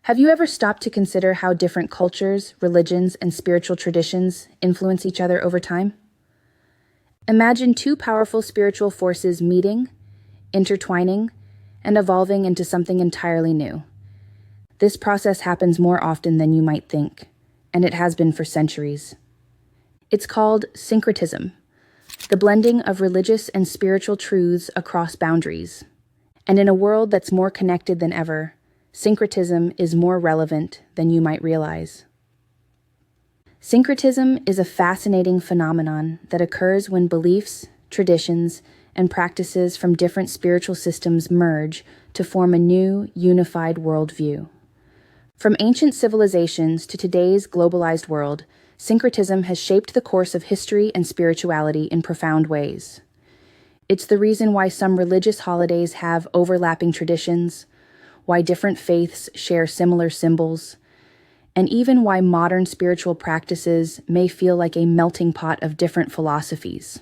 Have you ever stopped to consider how different cultures, religions, and spiritual traditions influence each other over time? Imagine two powerful spiritual forces meeting, intertwining, and evolving into something entirely new. This process happens more often than you might think, and it has been for centuries. It's called syncretism, the blending of religious and spiritual truths across boundaries. And in a world that's more connected than ever, syncretism is more relevant than you might realize. Syncretism is a fascinating phenomenon that occurs when beliefs, traditions, and practices from different spiritual systems merge to form a new, unified worldview. From ancient civilizations to today's globalized world, syncretism has shaped the course of history and spirituality in profound ways. It's the reason why some religious holidays have overlapping traditions, why different faiths share similar symbols, and even why modern spiritual practices may feel like a melting pot of different philosophies.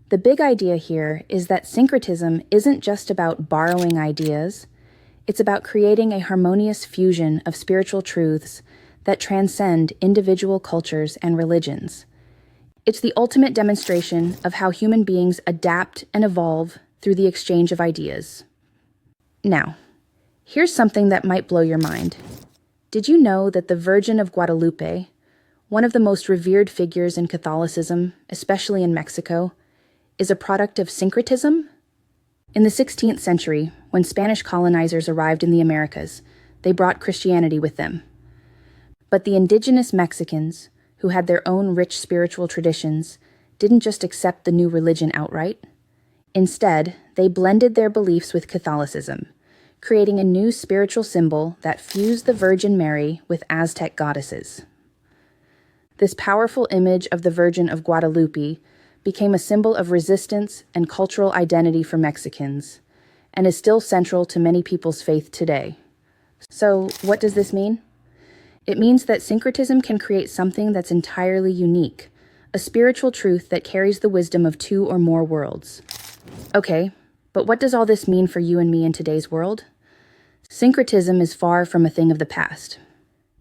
The big idea here is that syncretism isn't just about borrowing ideas, it's about creating a harmonious fusion of spiritual truths that transcend individual cultures and religions. It's the ultimate demonstration of how human beings adapt and evolve through the exchange of ideas. Now, here's something that might blow your mind. Did you know that the Virgin of Guadalupe, one of the most revered figures in Catholicism, especially in Mexico, is a product of syncretism? In the 16th century, when Spanish colonizers arrived in the Americas, they brought Christianity with them. But the indigenous Mexicans, who had their own rich spiritual traditions, didn't just accept the new religion outright. Instead, they blended their beliefs with Catholicism, creating a new spiritual symbol that fused the Virgin Mary with Aztec goddesses. This powerful image of the Virgin of Guadalupe became a symbol of resistance and cultural identity for Mexicans, and is still central to many people's faith today. So, what does this mean? It means that syncretism can create something that's entirely unique, a spiritual truth that carries the wisdom of two or more worlds. Okay, but what does all this mean for you and me in today's world? Syncretism is far from a thing of the past.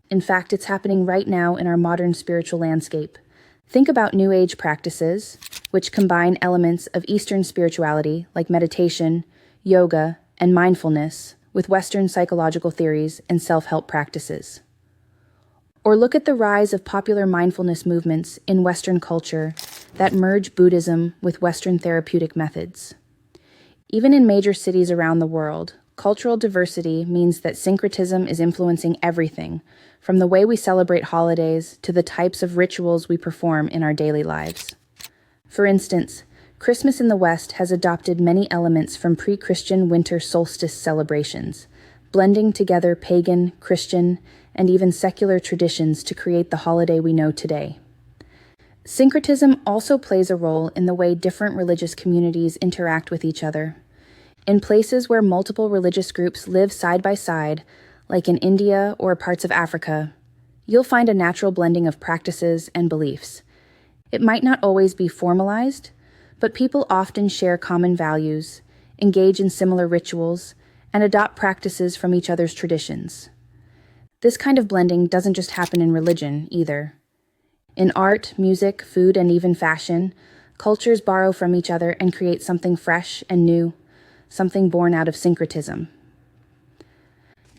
In fact, it's happening right now in our modern spiritual landscape. Think about New Age practices, which combine elements of Eastern spirituality like meditation, yoga, and mindfulness with Western psychological theories and self-help practices. Or look at the rise of popular mindfulness movements in Western culture that merge Buddhism with Western therapeutic methods. Even in major cities around the world, cultural diversity means that syncretism is influencing everything, from the way we celebrate holidays to the types of rituals we perform in our daily lives. For instance, Christmas in the West has adopted many elements from pre-Christian winter solstice celebrations, blending together pagan, Christian, and even secular traditions to create the holiday we know today. Syncretism also plays a role in the way different religious communities interact with each other. In places where multiple religious groups live side by side, like in India or parts of Africa, you'll find a natural blending of practices and beliefs. It might not always be formalized, but people often share common values, engage in similar rituals, and adopt practices from each other's traditions. This kind of blending doesn't just happen in religion, either. In art, music, food, and even fashion, cultures borrow from each other and create something fresh and new, something born out of syncretism.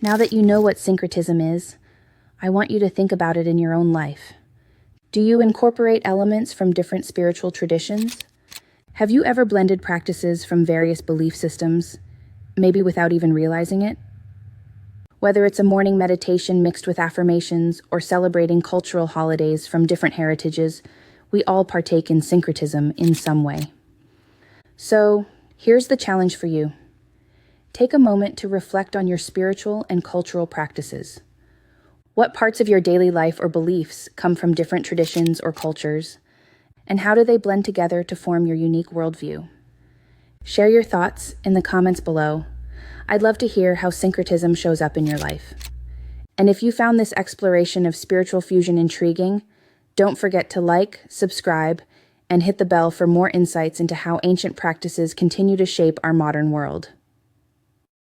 Now that you know what syncretism is, I want you to think about it in your own life. Do you incorporate elements from different spiritual traditions? Have you ever blended practices from various belief systems, maybe without even realizing it? Whether it's a morning meditation mixed with affirmations or celebrating cultural holidays from different heritages, we all partake in syncretism in some way. So, here's the challenge for you. Take a moment to reflect on your spiritual and cultural practices. What parts of your daily life or beliefs come from different traditions or cultures, and how do they blend together to form your unique worldview? Share your thoughts in the comments below. I'd love to hear how syncretism shows up in your life. And if you found this exploration of spiritual fusion intriguing, don't forget to like, subscribe, and hit the bell for more insights into how ancient practices continue to shape our modern world.